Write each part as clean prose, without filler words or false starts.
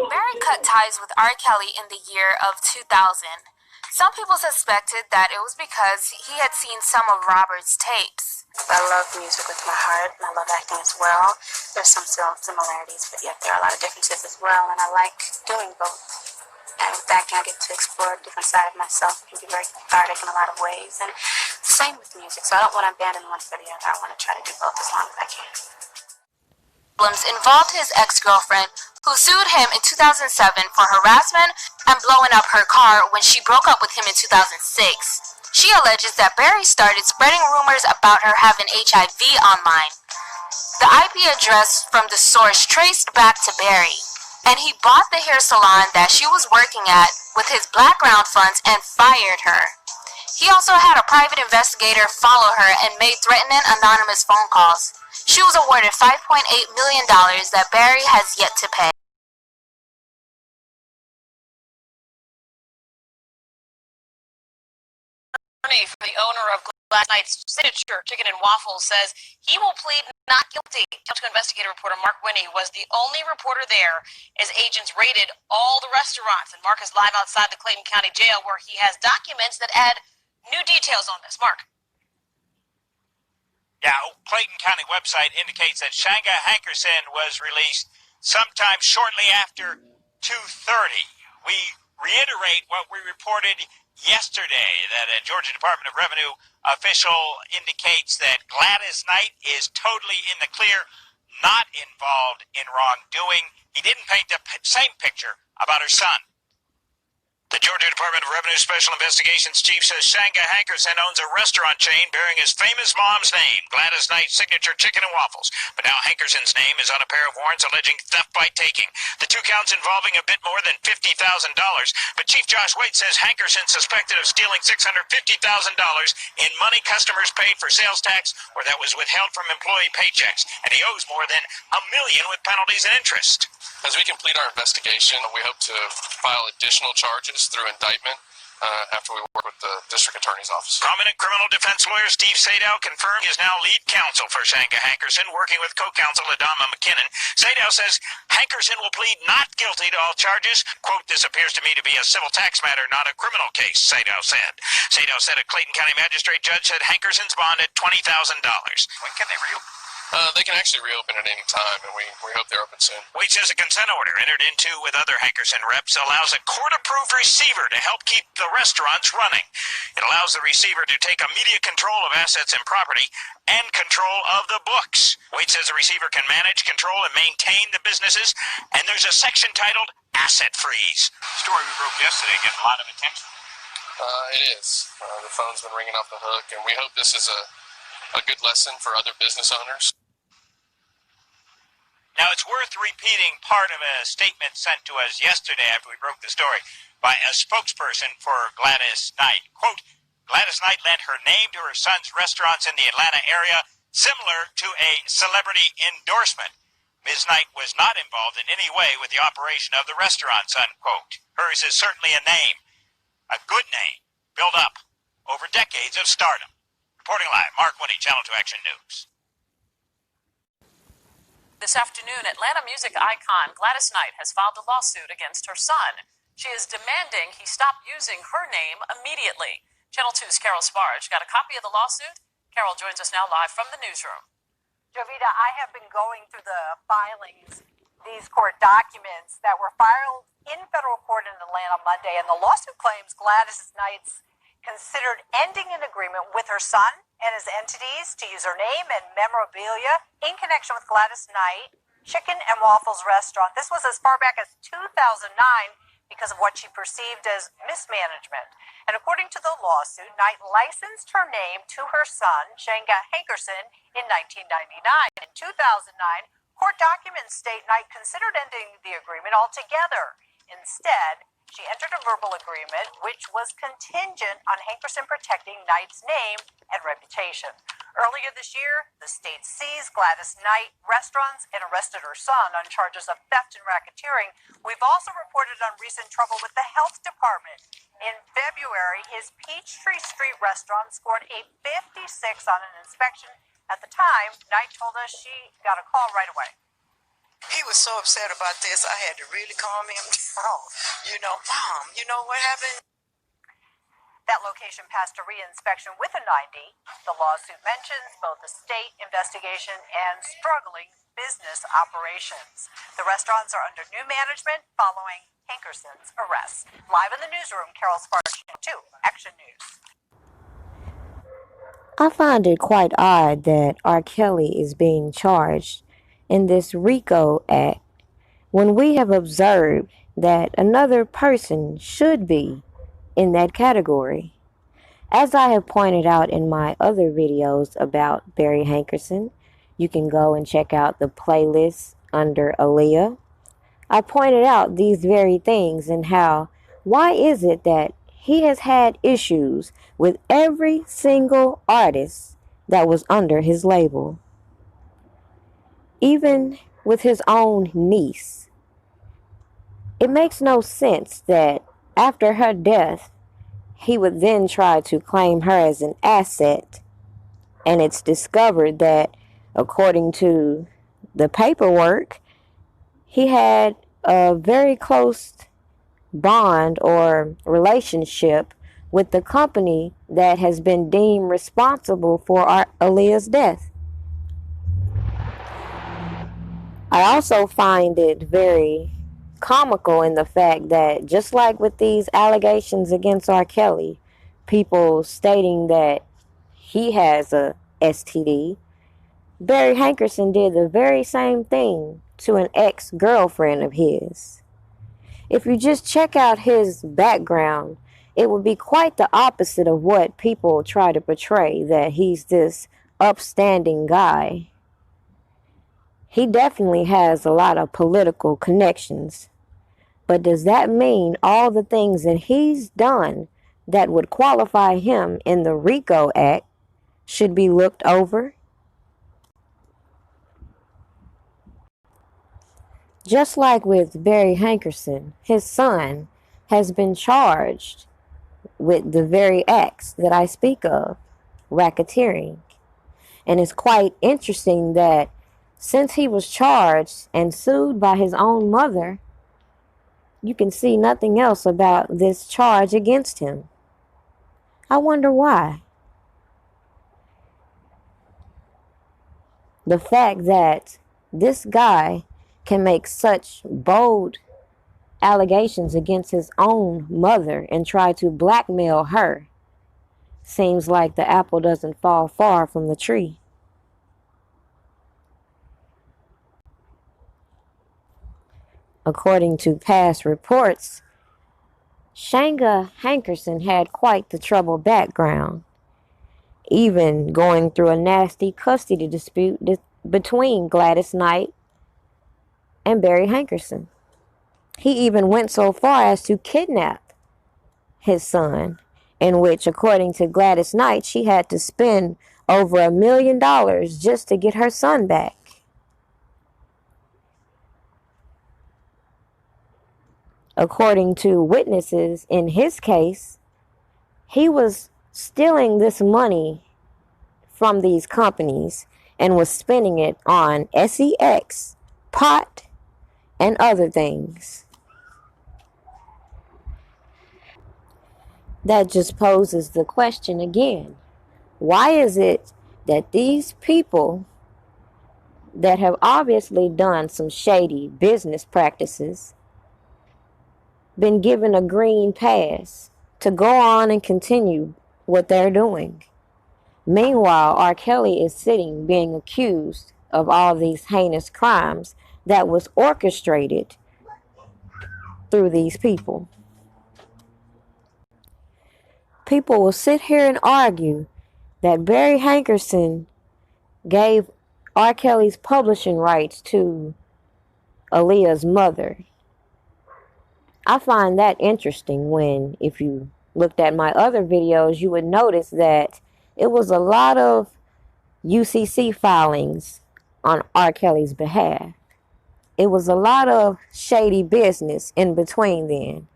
Barry cut ties with R. Kelly in the year of 2000. Some people suspected that it was because he had seen some of Robert's tapes. I love music with my heart, and I love acting as well. There's some similarities, but yet there are a lot of differences as well, and I like doing both. And with acting, I get to explore a different side of myself. It can be very cathartic in a lot of ways, and same with music. So I don't want to abandon one for the other. I want to try to do both as long as I can. Problems involved his ex-girlfriend, who sued him in 2007 for harassment and blowing up her car when she broke up with him in 2006. She alleges that Barry started spreading rumors about her having HIV online. The IP address from the source traced back to Barry, and he bought the hair salon that she was working at with his background funds and fired her. He also had a private investigator follow her and made threatening anonymous phone calls. She was awarded $5.8 million that Barry has yet to pay. For the owner of last night's Signature Chicken and Waffles says he will plead not guilty. Council investigative reporter Mark Winnie was the only reporter there as agents raided all the restaurants. And Mark is live outside the Clayton County Jail where he has documents that add new details on this. Mark. Yeah, Clayton County website indicates that Shanga Hankerson was released sometime shortly after 2:30. We reiterate what we reported yesterday, that a Georgia Department of Revenue official indicates that Gladys Knight is totally in the clear, not involved in wrongdoing. He didn't paint the same picture about her son. The Georgia Department of Revenue Special Investigations Chief says Shanga Hankerson owns a restaurant chain bearing his famous mom's name, Gladys Knight Signature Chicken and Waffles. But now Hankerson's name is on a pair of warrants alleging theft by taking. The two counts involving a bit more than $50,000. But Chief Josh Waite says Hankerson suspected of stealing $650,000 in money customers paid for sales tax or that was withheld from employee paychecks. And he owes more than $1 million with penalties and interest. As we complete our investigation, we hope to file additional charges through indictment after we work with the district attorney's office. Prominent criminal defense lawyer Steve Sadow confirmed he is now lead counsel for Shanga Hankerson, working with co-counsel Adama McKinnon. Sadow says Hankerson will plead not guilty to all charges. Quote, "This appears to me to be a civil tax matter, not a criminal case," Sadow said. Sadow said a Clayton County magistrate judge said Hankerson's bond at $20,000. When can they reopen? They can actually reopen at any time, and we hope they're open soon. Waite says a consent order entered into with other Hankerson reps allows a court-approved receiver to help keep the restaurants running. It allows the receiver to take immediate control of assets and property and control of the books. Waite says the receiver can manage, control, and maintain the businesses, and there's a section titled Asset Freeze. The story we broke yesterday getting a lot of attention. It is. The phone's been ringing off the hook, and we hope this is a good lesson for other business owners. Now, it's worth repeating part of a statement sent to us yesterday after we broke the story by a spokesperson for Gladys Knight. Quote, "Gladys Knight lent her name to her son's restaurants in the Atlanta area, similar to a celebrity endorsement. Ms. Knight was not involved in any way with the operation of the restaurants," unquote. Hers is certainly a name, a good name, built up over decades of stardom. Reporting live, Mark Winnie, Channel 2 Action News. This afternoon, Atlanta music icon Gladys Knight has filed a lawsuit against her son. She is demanding he stop using her name immediately. Channel 2's Carol Sparge got a copy of the lawsuit. Carol joins us now live from the newsroom. Jovita, I have been going through the filings, these court documents that were filed in federal court in Atlanta Monday, and the lawsuit claims Gladys Knight's considered ending an agreement with her son and his entities to use her name and memorabilia in connection with Gladys Knight Chicken and Waffles restaurant. This was as far back as 2009 because of what she perceived as mismanagement. And according to the lawsuit, Knight licensed her name to her son, Shanga Hankerson, in 1999. In 2009, court documents state Knight considered ending the agreement altogether. Instead, she entered a verbal agreement which was contingent on Hankerson protecting Knight's name and reputation. Earlier this year, the state seized Gladys Knight restaurants and arrested her son on charges of theft and racketeering. We've also reported on recent trouble with the health department. In February, his Peachtree Street restaurant scored a 56 on an inspection. At the time, Knight told us she got a call right away. He was so upset about this, I had to really calm him down. Mom, you know what happened? That location passed a re-inspection with a 90. The lawsuit mentions both a state investigation and struggling business operations. The restaurants are under new management following Hankerson's arrest. Live in the newsroom, Carol Sparks, 2 Action News. I find it quite odd that R. Kelly is being charged in this RICO Act when we have observed that another person should be in that category. As I have pointed out in my other videos about Barry Hankerson, you can go and check out the playlist under Aaliyah. I pointed out these very things and why is it that he has had issues with every single artist that was under his label. Even with his own niece. It makes no sense that after her death, he would then try to claim her as an asset. And it's discovered that, according to the paperwork, he had a very close bond or relationship with the company that has been deemed responsible for Aaliyah's death. I also find it very comical in the fact that, just like with these allegations against R. Kelly, people stating that he has a STD, Barry Hankerson did the very same thing to an ex-girlfriend of his. If you just check out his background, it would be quite the opposite of what people try to portray, that he's this upstanding guy. He definitely has a lot of political connections. But does that mean all the things that he's done that would qualify him in the RICO Act should be looked over? Just like with Barry Hankerson, his son has been charged with the very acts that I speak of, racketeering. And it's quite interesting that since he was charged and sued by his own mother, you can see nothing else about this charge against him. I wonder why. The fact that this guy can make such bold allegations against his own mother and try to blackmail her seems like the apple doesn't fall far from the tree. According to past reports, Shanga Hankerson had quite the troubled background, even going through a nasty custody dispute between Gladys Knight and Barry Hankerson. He even went so far as to kidnap his son, in which, according to Gladys Knight, she had to spend over $1 million just to get her son back. According to witnesses in his case, he was stealing this money from these companies and was spending it on sex, pot, and other things. That just poses the question again. Why is it that these people that have obviously done some shady business practices been given a green pass to go on and continue what they're doing? Meanwhile, R. Kelly is sitting being accused of all these heinous crimes that was orchestrated through these people. People will sit here and argue that Barry Hankerson gave R. Kelly's publishing rights to Aaliyah's mother. I find that interesting when, if you looked at my other videos, you would notice that it was a lot of UCC filings on R. Kelly's behalf. It was a lot of shady business in between then.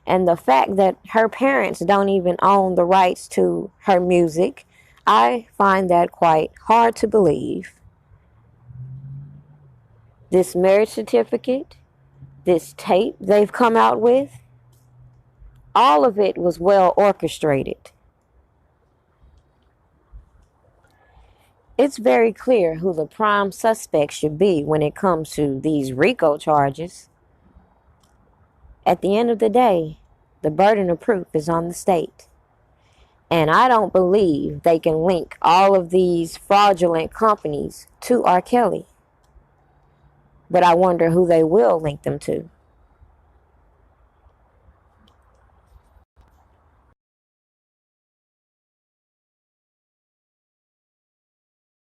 And the fact that her parents don't even own the rights to her music, I find that quite hard to believe. this marriage certificate, this tape they've come out with, all of it was well orchestrated. It's very clear who the prime suspect should be when it comes to these RICO charges. At the end of the day, the burden of proof is on the state. And I don't believe they can link all of these fraudulent companies to R. Kelly. But I wonder who they will link them to.